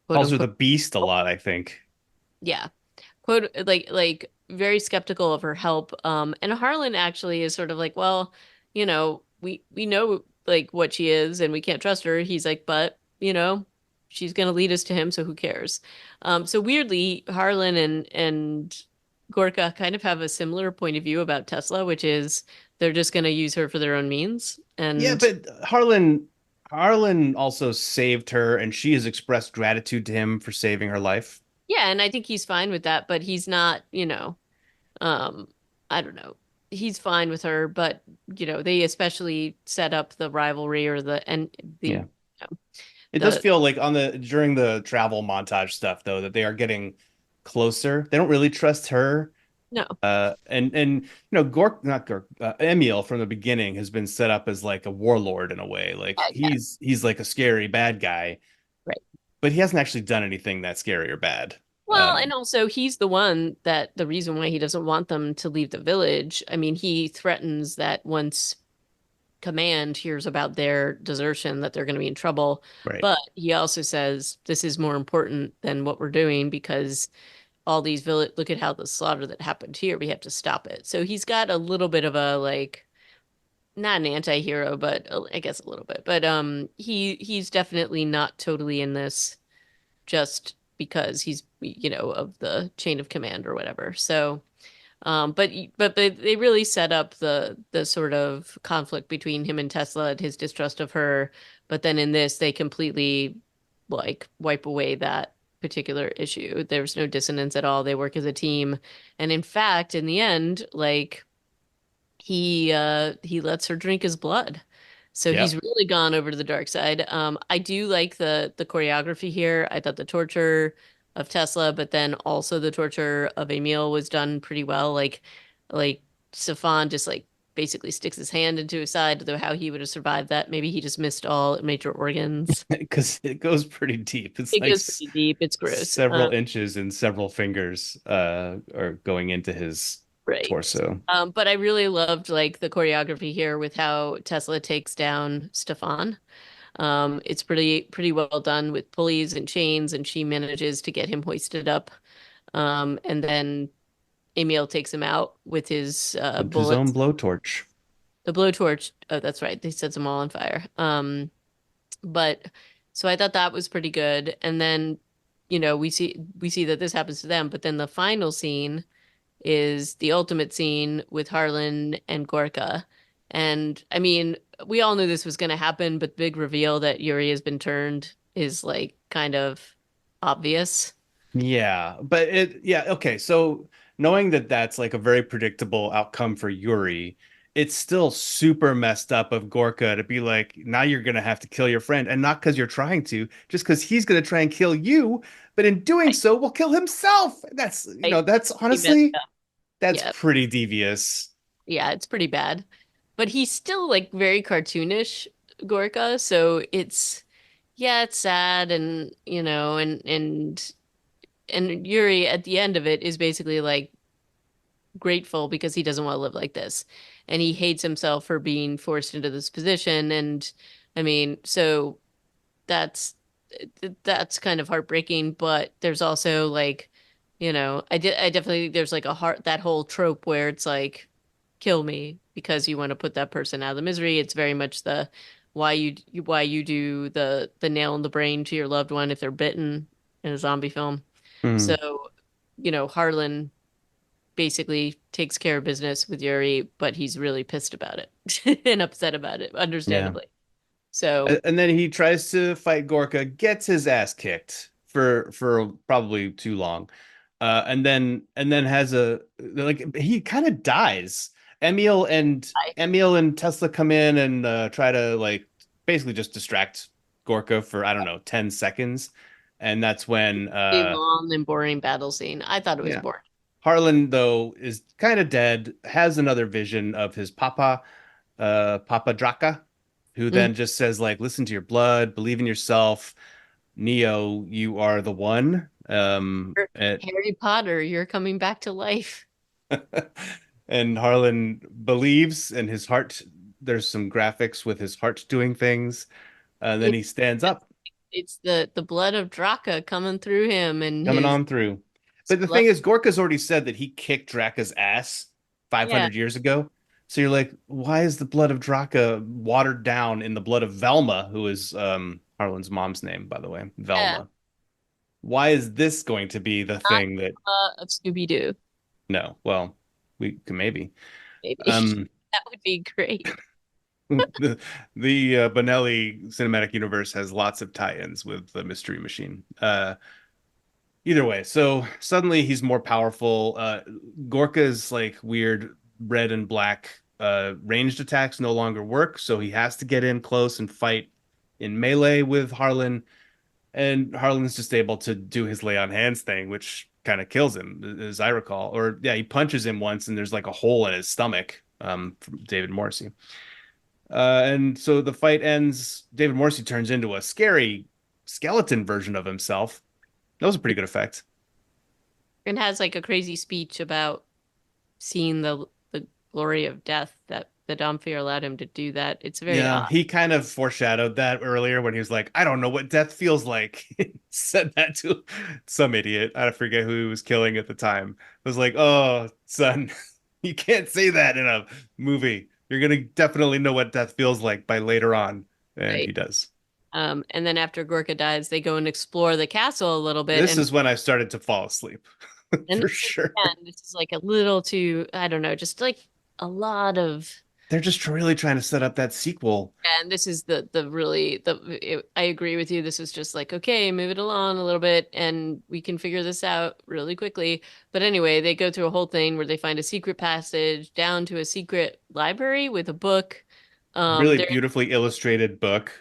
quote Calls her the unquote. beast a lot, I think. Yeah, quote like very skeptical of her help. And Harlan actually is sort of like, well, we know like what she is and we can't trust her. He's like, but she's gonna lead us to him, so who cares? So weirdly, Harlan and Gorka kind of have a similar point of view about Tesla, which is they're just gonna use her for their own means. Yeah, And but Harlan also saved her, and she has expressed gratitude to him for saving her life. yeah, and I think he's fine with that, but he's not, Um, I don't know. He's fine with her, but they especially set up the rivalry or Yeah. you know, It does the feel like on the during the travel montage stuff though that they are getting closer. They don't really trust her. no. And Gork, not Gork, Emil from the beginning has been set up as like a warlord in a way. Like Yeah, he's like a scary bad guy, right. but he hasn't actually done anything that scary or bad. Well, and also he's the one that the reason why he doesn't want them to leave the village. I mean, he threatens that once command hears about their desertion that they're going to be in trouble. Right. But he also says this is more important than what we're doing because all these village look at how the slaughter that happened here, we have to stop it. So he's got a little bit of a like not an anti-hero, but I guess a little bit. But he's definitely not totally in this just because he's of the chain of command or whatever. So but they really set up the sort of conflict between him and Tesla and his distrust of her. But then in this, they completely like wipe away that particular issue. There's no dissonance at all. They work as a team. And in fact, in the end, like he lets her drink his blood. So he's Yep. really gone over to the dark side. I do like the choreography here. I thought the torture of Tesla, but then also the torture of Emil was done pretty well. Like Stefan just like basically sticks his hand into his side, though how he would have survived that. Maybe he just missed all major organs. Because it goes pretty deep. It's It like goes pretty deep. It's gross. several inches and several fingers are going into his Right. torso. But I really loved like the choreography here with how Tesla takes down Stefan. It's pretty well done with pulleys and chains, and she manages to get him hoisted up. And then Emil takes him out with his With his own bullets. blowtorch. The blowtorch. Oh, that's right. They sets them all on fire. But so I thought that was pretty good. And then, we see that this happens to them, but then the final scene is the ultimate scene with Harlan and Gorka. And I mean, we all knew this was going to happen, but the big reveal that Yuri has been turned is like kind of obvious. Yeah, but yeah, okay. So knowing that that's like a very predictable outcome for Yuri, it's still super messed up of Gorka to be like, now you're gonna have to kill your friend, and not because you're trying to, just because he's gonna try and kill you, but in doing Right. so will kill himself. That's, Right. that's Pretty messed honestly, up. that's Yeah. pretty devious. Yeah, it's pretty bad. But he's still like very cartoonish, Gorka, so yeah, it's sad and and Yuri at the end of it is basically like grateful because he doesn't want to live like this. And he hates himself for being forced into this position. And I mean, so that's that's kind of heartbreaking, but there's also like, I definitely there's like a heart that whole trope where it's like kill me because you want to put that person out of the misery. It's very much the why you do the nail in the brain to your loved one if they're bitten in a zombie film. Hmm. So, Harlan basically takes care of business with Yuri, but he's really pissed about it and upset about it, Yeah. understandably. So, And then he tries to fight Gorka, gets his ass kicked for probably too long. And then has a like he kind of dies. I Emil and Tesla come in and try to like basically just distract Gorka for I don't know 10 seconds. And that's when a long and boring battle scene. I thought it was yeah. boring. Harlan though is kind of dead, has another vision of his Papa Draka, who Mhm. then just says like listen to your blood, believe in yourself, Neo, you are the one. Harry Potter, you're coming back to life. And Harlan believes, and his heart, there's some graphics with his heart doing things. And then It, he stands up, it's the blood of Draka coming through him and coming his on through. But the blood. thing is, Gorka's already said that he kicked Draka's ass Yeah, 500 years ago. So you're like, why is the blood of Draka watered down in the blood of Velma, who is Harlan's mom's name, by the way, yeah. Velma? Why is this going to be the Not thing that, of Scooby-Doo, no, well, we can maybe. maybe. Um, That would be great. the Bonelli cinematic universe has lots of tie-ins with the Mystery Machine. Either way, so suddenly he's more powerful. Gorka's like weird red and black ranged attacks no longer work, so he has to get in close and fight in melee with Harlan. And Harlan's just able to do his lay on hands thing, which kind of kills him, as I recall. Or yeah, he punches him once, and there's like a hole in his stomach. From David Morrisey. And so the fight ends. David Morrissey turns into a scary skeleton version of himself. That was a pretty good effect. And has like a crazy speech about seeing the glory of death that the Dampyr allowed him to do that. It's very Yeah, odd. he kind of foreshadowed that earlier when he was like, I don't know what death feels like. Said that to some idiot. I forget who he was killing at the time. I was like, oh, son, you can't say that in a movie. You're gonna definitely know what death feels like by later on. And Right. he does. And then after Gorka dies, they go and explore the castle a little bit. This is when I started to fall asleep, And for sure. this is like a little too, I don't know, just like a lot of. They're just really trying to set up that sequel. And this is the really I agree with you. This is just like, okay, move it along a little bit and we can figure this out really quickly. But anyway, they go through a whole thing where they find a secret passage down to a secret library with a book. Really There beautifully illustrated book.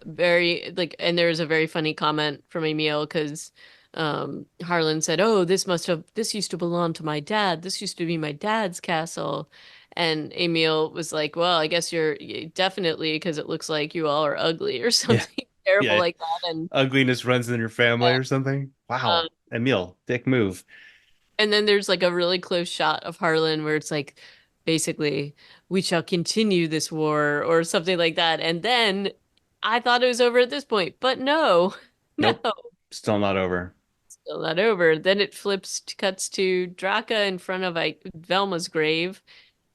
very like, and there's a very funny comment from Emil because Harlan said, "Oh, this used to belong to my dad. This used to be my dad's castle." And Emil was like, "Well, I guess you're definitely because it looks like you all are ugly or Yeah. something terrible Yeah. like that." Ugliness runs in your family or something. Um, Wow. Emil, dick move. and then there's like a really close shot of Harlan where it's like, basically, we shall continue this war or something like that. And then I thought it was over at this point, but no, no. Nope. Still not over. Still not over. Then it cuts to Draka in front of like Velma's grave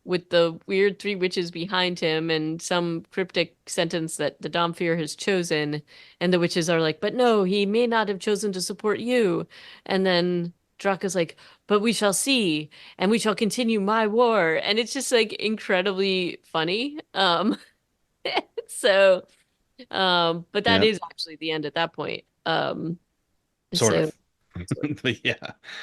with the weird three witches behind him and some cryptic sentence that the Dampyr has chosen. And the witches are like, but no, he may not have chosen to support you. And then Draka's like, but we shall see, and we shall continue my war. And it's just like incredibly funny. So, but that Yeah, is actually the end at that point. sort So, of. But yeah.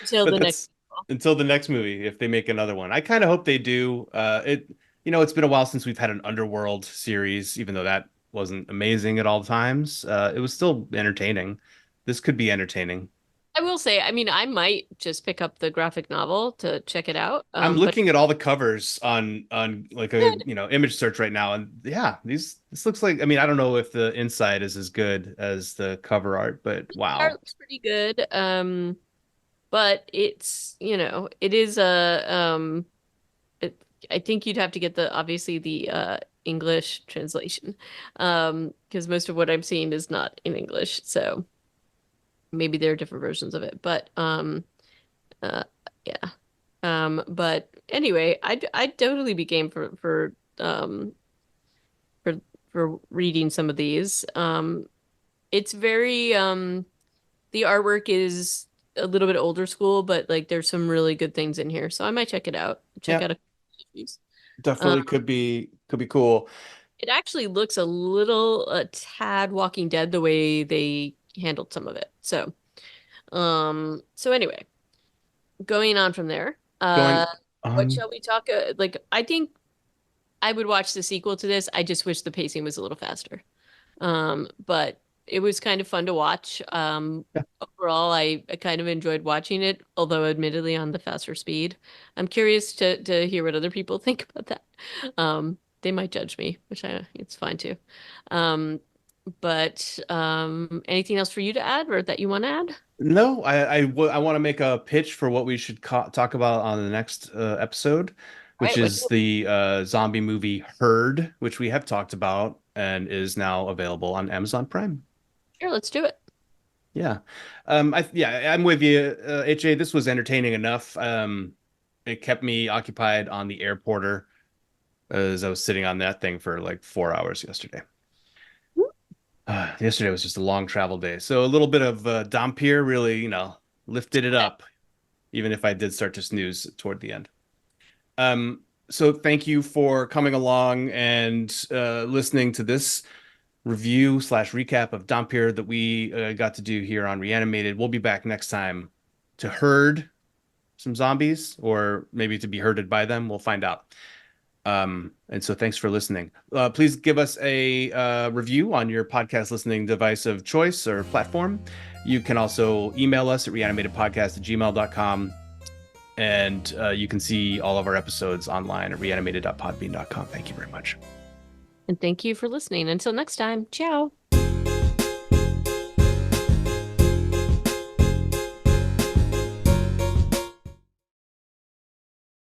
until But the next. that's until the next movie, if they make another one. I kind of hope they do. It's been a while since we've had an Underworld series, even though that wasn't amazing at all times. It was still entertaining. This could be entertaining. I will say, I mean, I might just pick up the graphic novel to check it out. I'm But looking at all the covers on like a good. image search right now, and yeah, this looks like. I mean, I don't know if the inside is as good as the cover art, but Art wow, looks pretty good. But it's, it is a it, I think you'd have to get the obviously the English translation. Because most of what I'm seeing is not in English, so maybe there are different versions of it. But uh yeah. But anyway, I'd totally be game for for reading some of these. It's very the artwork is a little bit older school, but like there's some really good things in here. So I might check it out. Check yeah, out a couple issues. Um, definitely could be cool. it actually looks a tad Walking Dead the way they handled some of it. So anyway, going on from there. Going What on, shall we talk? Like I think I would watch the sequel to this. I just wish the pacing was a little faster. But it was kind of fun to watch. yeah, Overall, I kind of enjoyed watching it, although admittedly on the faster speed. I'm curious to hear what other people think about that. They might judge me, which it's fine too. Um, But anything else for you to add or that you want to add? No, I want to make a pitch for what we should talk about on the next episode, All which right, let's is do it. the zombie movie Herd, which we have talked about and is now available on Amazon Prime. Sure, let's do it. Yeah. I'm with you, HA. This was entertaining enough. It kept me occupied on the airporter as I was sitting on that thing for like 4 hours yesterday. Yesterday was just a long travel day, so a little bit of Dampyr really, lifted it up, even if I did start to snooze toward the end. So thank you for coming along and listening to this review slash recap of Dampyr that we got to do here on Reanimated. We'll be back next time to herd some zombies, or maybe to be herded by them. We'll find out. And so thanks for listening. Please give us a review on your podcast listening device of choice or platform. You can also email us at reanimatedpodcast@gmail.com. And you can see all of our episodes online at reanimated.podbean.com. Thank you very much. And thank you for listening. Until next time, ciao.